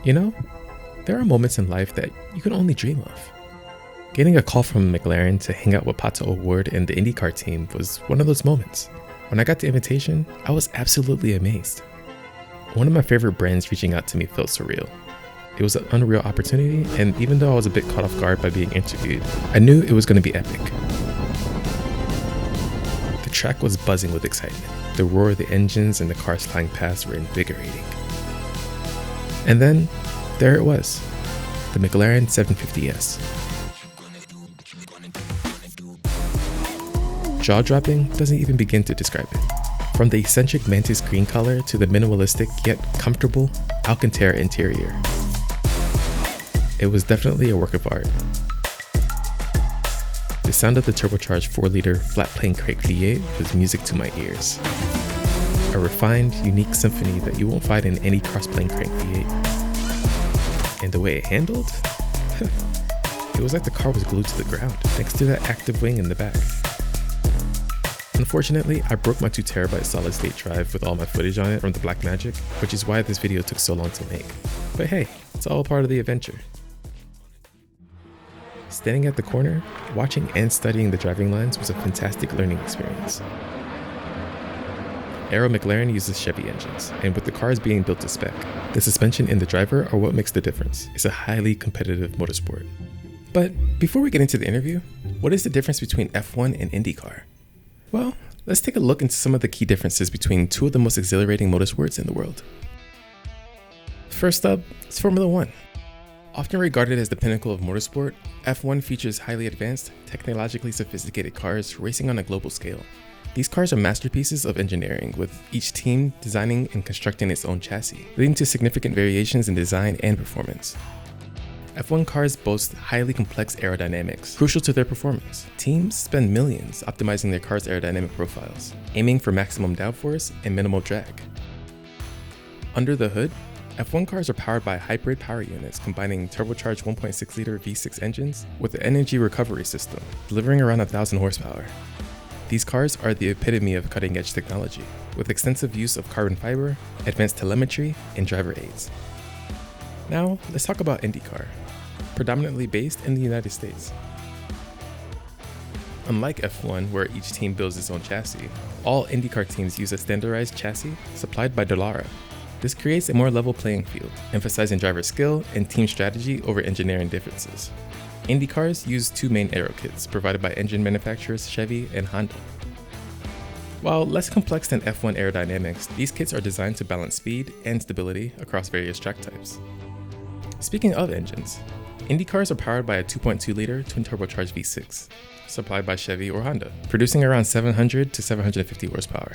You know, there are moments in life that you can only dream of. Getting a call from McLaren to hang out with Pato O'Ward and the IndyCar team was one of those moments. When I got the invitation, I was absolutely amazed. One of my favorite brands reaching out to me felt surreal. It was an unreal opportunity, and even though I was a bit caught off guard by being interviewed, I knew it was going to be epic. The track was buzzing with excitement. The roar of the engines and the cars flying past were invigorating. And then, there it was, the McLaren 750S. Jaw-dropping doesn't even begin to describe it. From the eccentric mantis green color to the minimalistic yet comfortable Alcantara interior. It was definitely a work of art. The sound of the turbocharged 4-liter flat-plane crank V8 was music to my ears. A refined, unique symphony that you won't find in any cross-plane crank V8. And the way it handled? It was like the car was glued to the ground, thanks to that active wing in the back. Unfortunately, I broke my 2TB solid-state drive with all my footage on it from the Blackmagic, which is why this video took so long to make. But hey, it's all part of the adventure. Standing at the corner, watching and studying the driving lines was a fantastic learning experience. Arrow McLaren uses Chevy engines, and with the cars being built to spec, the suspension and the driver are what makes the difference. It's a highly competitive motorsport. But before we get into the interview, what is the difference between F1 and IndyCar? Well, let's take a look into some of the key differences between two of the most exhilarating motorsports in the world. First up is Formula 1. Often regarded as the pinnacle of motorsport, F1 features highly advanced, technologically sophisticated cars racing on a global scale. These cars are masterpieces of engineering, with each team designing and constructing its own chassis, leading to significant variations in design and performance. F1 cars boast highly complex aerodynamics, crucial to their performance. Teams spend millions optimizing their cars' aerodynamic profiles, aiming for maximum downforce and minimal drag. Under the hood, F1 cars are powered by hybrid power units combining turbocharged 1.6-liter V6 engines with an energy recovery system, delivering around 1,000 horsepower. These cars are the epitome of cutting-edge technology, with extensive use of carbon fiber, advanced telemetry, and driver aids. Now, let's talk about IndyCar, predominantly based in the United States. Unlike F1, where each team builds its own chassis, all IndyCar teams use a standardized chassis supplied by Dallara. This creates a more level playing field, emphasizing driver skill and team strategy over engineering differences. IndyCars use two main aero kits provided by engine manufacturers Chevy and Honda. While less complex than F1 aerodynamics, these kits are designed to balance speed and stability across various track types. Speaking of engines, IndyCars are powered by a 2.2-liter twin-turbocharged V6, supplied by Chevy or Honda, producing around 700 to 750 horsepower.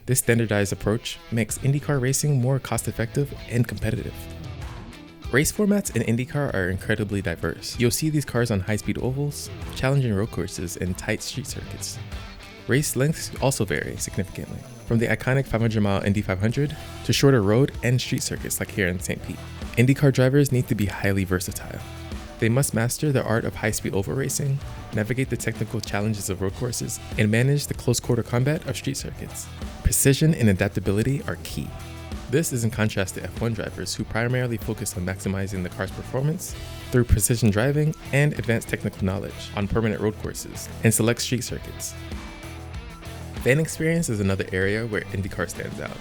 This standardized approach makes IndyCar racing more cost-effective and competitive. Race formats in IndyCar are incredibly diverse. You'll see these cars on high-speed ovals, challenging road courses, and tight street circuits. Race lengths also vary significantly, from the iconic 500-mile Indy 500 to shorter road and street circuits like here in St. Pete. IndyCar drivers need to be highly versatile. They must master the art of high-speed oval racing, navigate the technical challenges of road courses, and manage the close-quarter combat of street circuits. Precision and adaptability are key. This is in contrast to F1 drivers who primarily focus on maximizing the car's performance through precision driving and advanced technical knowledge on permanent road courses and select street circuits. Fan experience is another area where IndyCar stands out.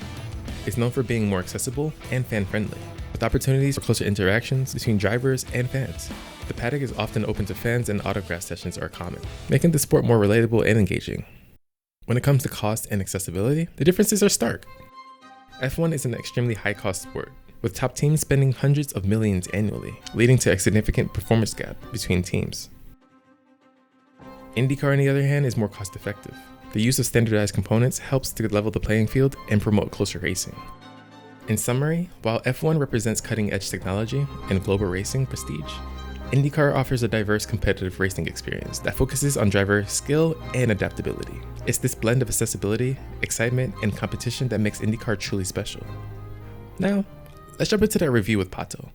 It's known for being more accessible and fan-friendly, with opportunities for closer interactions between drivers and fans. The paddock is often open to fans and autograph sessions are common, making the sport more relatable and engaging. When it comes to cost and accessibility, the differences are stark. F1 is an extremely high-cost sport, with top teams spending hundreds of millions annually, leading to a significant performance gap between teams. IndyCar, on the other hand, is more cost-effective. The use of standardized components helps to level the playing field and promote closer racing. In summary, while F1 represents cutting-edge technology and global racing prestige, IndyCar offers a diverse competitive racing experience that focuses on driver skill and adaptability. It's this blend of accessibility, excitement, and competition that makes IndyCar truly special. Now, let's jump into that review with Pato.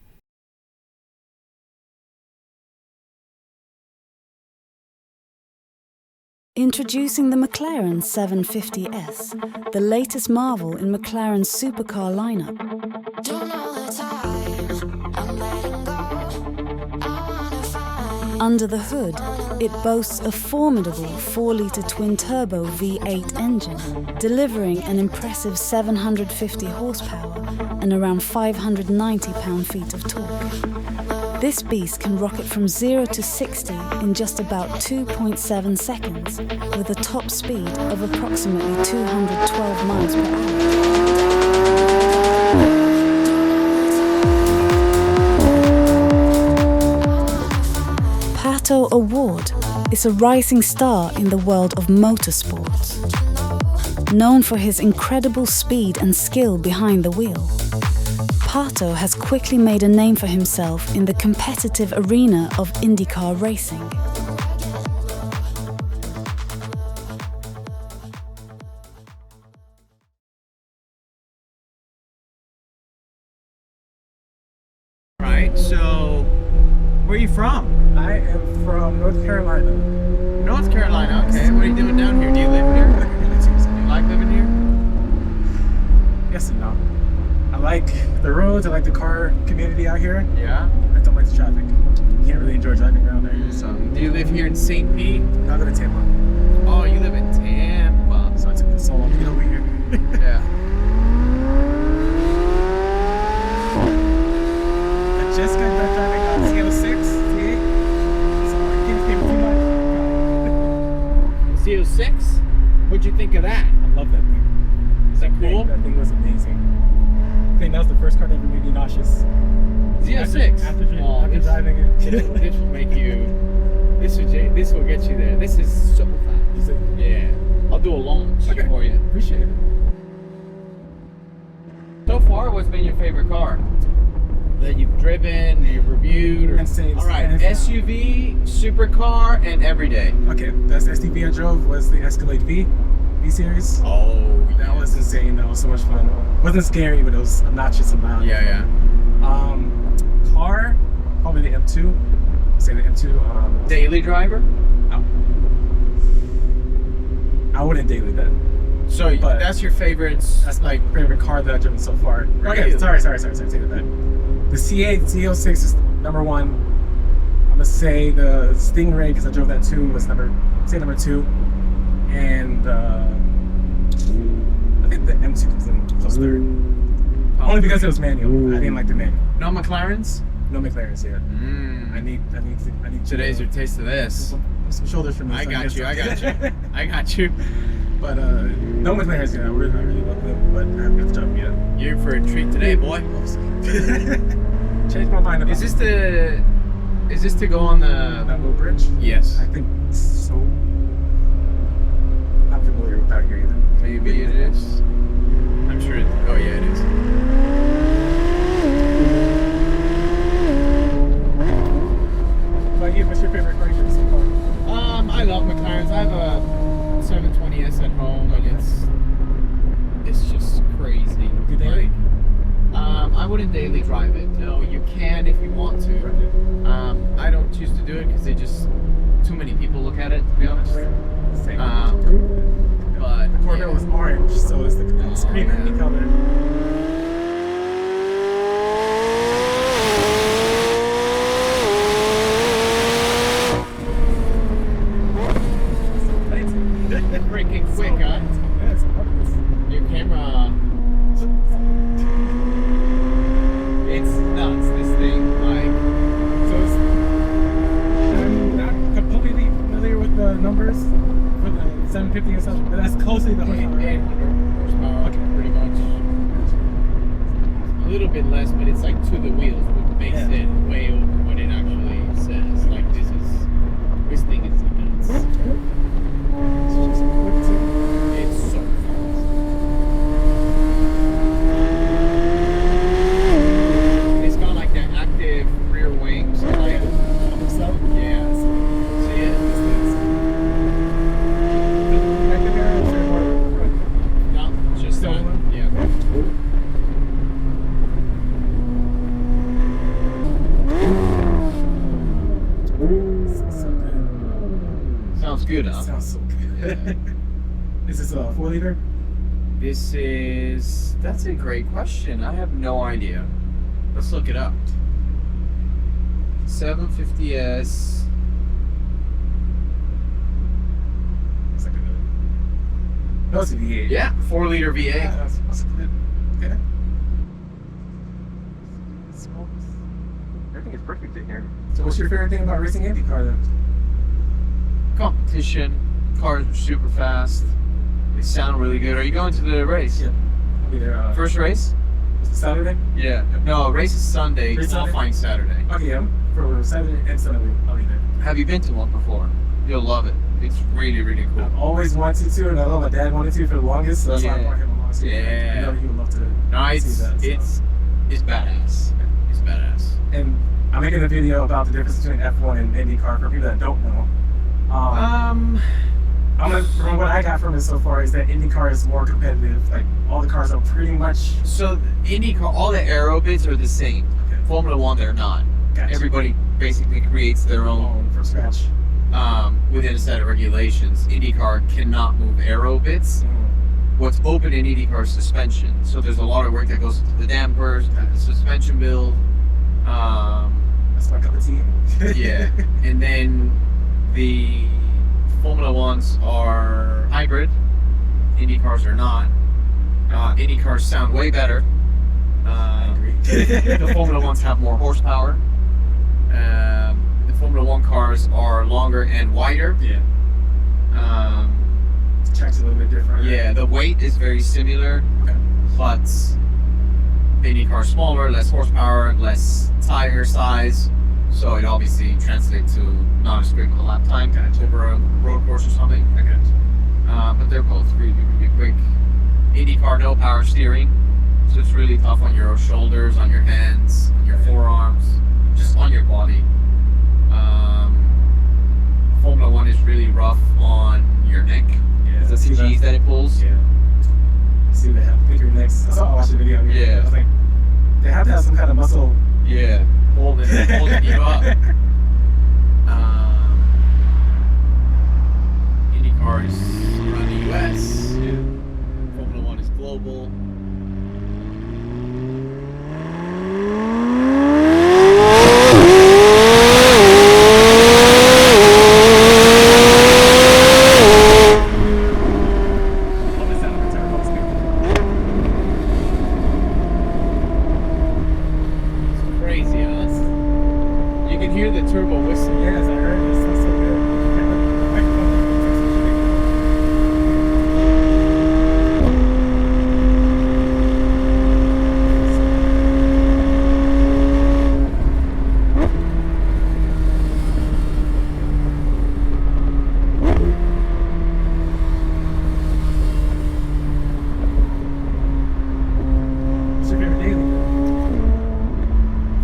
Introducing the McLaren 750S, the latest marvel in McLaren's supercar lineup. Don't know the time, Under the hood, it boasts a formidable 4-litre twin-turbo V8 engine, delivering an impressive 750 horsepower and around 590 pound-feet of torque. This beast can rocket from 0 to 60 in just about 2.7 seconds, with a top speed of approximately 212 miles per hour. Pato O'Ward is a rising star in the world of motorsports. Known for his incredible speed and skill behind the wheel, Pato has quickly made a name for himself in the competitive arena of IndyCar racing. Right, so where are you from? I am from North Carolina. North Carolina, okay. What are you doing down here? Do you live here? Do you like living here? Yes and no. I like the roads, I like the car community out here. Yeah. I don't like the traffic. Can't really enjoy driving around there. So. Do you live here in St. Pete? I live in Tampa. Oh, you live in Tampa. So it took me so long to get over here. Yeah. I just got done driving CL6, C8. So I can't came too much. CO6? What'd you think of that? I love that thing. Is that cool? That thing was amazing. I think that was the first car that ever made me nauseous. CO6? After driving it. This will make you, this will get you there. This is so fast. Is it? Yeah. I'll do a launch for you. Appreciate it. So far, what's been your favorite car that you've driven, you've reviewed? All right, SUV, supercar, and everyday. Okay, the last SUV I drove was the Escalade V series. Oh, that was insane. That was so much fun. It wasn't scary, but it was obnoxious and loud. Yeah. Car, probably the M2. Say the M2. Daily driver? I wouldn't daily that. So that's your favorite? That's my favorite car that I've driven so far. Okay, sorry. Take it back. The C8, Z06 is number one. I'm gonna say the Stingray, because I drove that too, was number two. And I think the M2 comes in close third. Only because it was manual. I didn't like the manual. No McLarens? No McLarens yet. I need. Today's your taste of this. Some shoulders from this. I got you. But no McLarens yet. I really love them, but I haven't got the job yet. You're in for a treat today, boy. Changed my mind about Is this to go on that little bridge? Yes. I think so. Not familiar with that here either. Maybe it is. I'm sure oh yeah, it is. But yeah, what's your favorite car you've so far? I love McLarens. I have a 720S at home, and it's just crazy. You daily? I wouldn't daily drive it. No, you can if you want to. I don't choose to do it because too many people look at it, to be honest. Same. But the Corvette was orange, so it's the screen any color. Freaking quick, huh? Yeah, it's marvelous. Your camera, it's nuts, this thing, like. So I'm not completely familiar with the numbers for the 750 or something, but that's closely the 800 horsepower, Okay. pretty much. A little bit less, but it's like to the wheels, which makes it way over what it actually says. Like, this thing is nuts. It's so fast. It's got like the active rear wings. Like, yeah. So yeah, this thing's no, just that. Yeah. Sounds good, huh? Sounds so good. Yeah. Is this a 4-liter? That's a great question. I have no idea. Let's look it up. 750S No, it's a V8. Yeah, 4-liter V8. Yeah, that's good. Okay. Everything is perfect in here. So what's your favorite thing about racing IndyCar then? Competition. Cars are super fast. They sound really good. Are you going to the race? Yeah. I'll be there. First race? Is it Saturday? Yeah. No, race is Sunday. Race Qualifying Saturday. Okay, yeah. For Saturday and Sunday, I'll be there. Have you been to one before? You'll love it. It's really, really cool. I've always wanted to, and I know my dad wanted to for the longest, so that's why I brought him along. So Yeah. I know he would love to No, see that. it's badass. It's badass. And I'm making a video about the difference between F1 and IndyCar for people that don't know. From what I got from it so far is that IndyCar is more competitive. Like all the cars are pretty much. So IndyCar, all the aero bits are the same. Okay. Formula One, they're not. Gotcha. Everybody basically creates their own From scratch. within a set of regulations. IndyCar cannot move aero bits. What's open in IndyCar is suspension. So there's a lot of work that goes into the dampers, the suspension build. That's my cup of tea. Yeah, and then the Formula Ones are hybrid. IndyCars are not. IndyCars sound way better. I agree. The Formula Ones have more horsepower. The Formula One cars are longer and wider. Yeah. Track's a little bit different. Yeah, the weight is very similar, Okay. but IndyCar smaller, less horsepower, less tire size. So it obviously translates to not as quick of a lap time over a road course or something. Okay. But they're both really, really quick. IndyCar, no power steering, so it's really tough on your shoulders, on your hands, on your forearms, just on your body. Formula One is really rough on your neck. Yeah. The see G's that it pulls. Yeah. See, they have bigger necks. I saw I watched the video. Yeah. I was like, they have to have some kind of muscle. Yeah, holding you up. IndyCar is around the US. Yeah. Formula One is global. Love the sound of the turbo. It's good. It's crazy, huh? You can hear the turbo whistle. Yes, I heard it. It sounds so good. What's your favorite daily?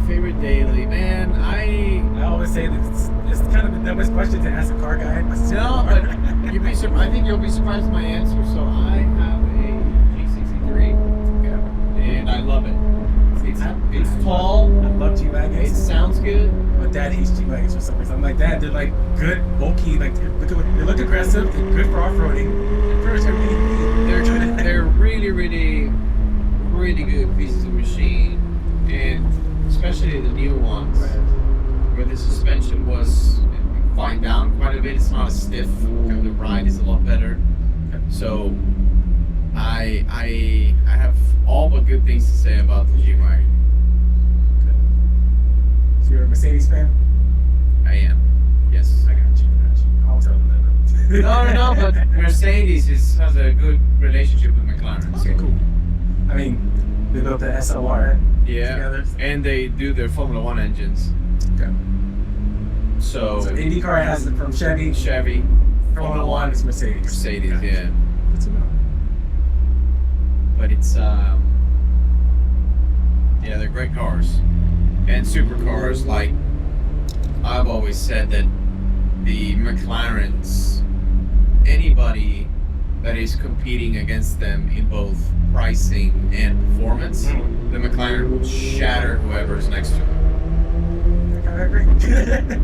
Favorite daily, man. I always say that it's kind of the dumbest question to ask a car guy. No, but you'd be I think you'll be surprised with my answer. So I have a G63, Yeah. and I love it. It's tall. I love G-Wagons. It sounds good. My dad hates G-Wagons for some reason. I'm like, Dad, they're like good, bulky, like they look aggressive, they're good for off-roading. Pretty much everything you need. They're really, really, really good pieces of machine, and especially the new ones where the suspension was fine down quite a bit. It's not as stiff. The ride is a lot better. So I have all but good things to say about the G-Wagon. So you're a Mercedes fan? I am. Yes. I got you. I won't tell them that. No, but Mercedes has a good relationship with McLaren. Okay, cool. I mean, they built the SLR together. And they do their Formula One engines. Okay. So IndyCar has it from Chevy. Chevy, Formula One is Mercedes. Mercedes, Gotcha. yeah. Good to know. But it's they're great cars and supercars. Like I've always said that the McLarens, anybody that is competing against them in both pricing and performance, the McLaren will shatter whoever's next to them. I agree.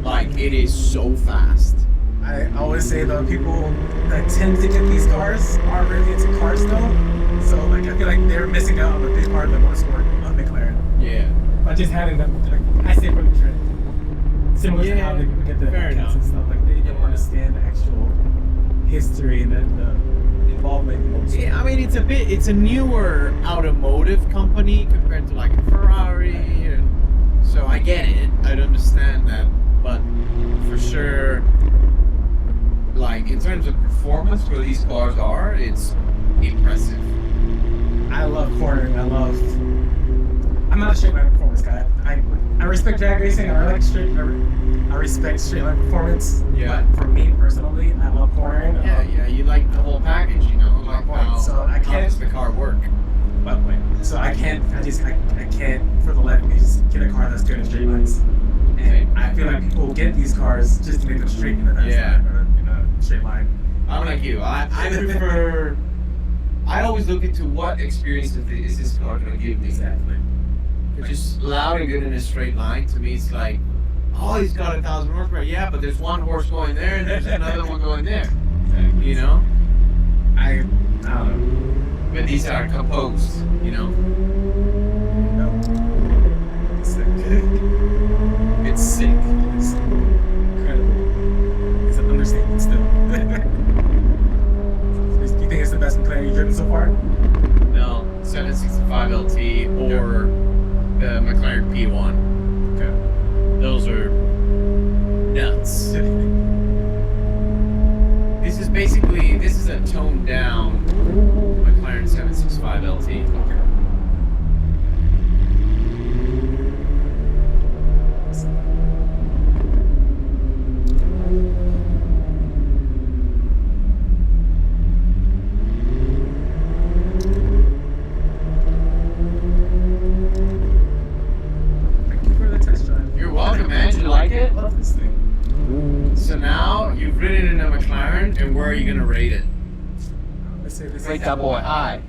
Like it is so fast. I always say though, people that tend to get these cars aren't really into cars though. So like I feel like they're missing out on a big part of the motorsport of McLaren. Yeah. By just having them, like, I say for the trend. Similar to how they get the fair accounts enough. and stuff. Like they don't understand the actual history and the involvement in motorsport. Yeah, I mean, it's a newer automotive company compared to like a Ferrari, and so I get it. I'd understand that, but for sure, like in terms of performance, where these cars are, it's impressive. I love cornering. I'm not a straight line performance guy. I respect drag racing. I respect straight line performance. Yeah. But for me personally, I love cornering. Yeah, you like the whole package, you know, like how does the car work? So I can't for the life of me just get a car that's good in straight lines. And I feel like people get these cars just to make them straight in a straight line. I'm like you. I prefer. I always look into what experience is this car going to give me. Exactly. It's just loud and good in a straight line. To me, it's like, oh, he's got 1,000 horsepower. Yeah, but there's one horse going there and there's another one going there. Exactly. You know? I don't know. But these are composed, you know? No. It's sick. It's sick. It's incredible. It's an understatement still. Do you think it's the best McLaren you've driven so far? No, 765 LT or the McLaren P1. Okay. Those are nuts. This is a toned down McLaren 765 LT. Okay. Thank you for the test drive. You're welcome, man. Did you like it? I love this thing. So now you've ridden in a McLaren, and where are you gonna rate it? Let's say this Rate that boy high.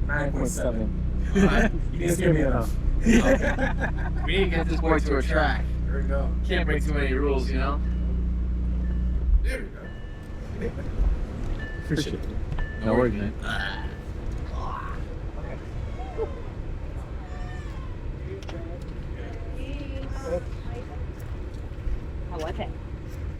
9.7. Alright. You didn't scare me enough. We need to get this boy to a track. There we go. Can't break too many rules, you know? There we go. Appreciate it. No worries, man.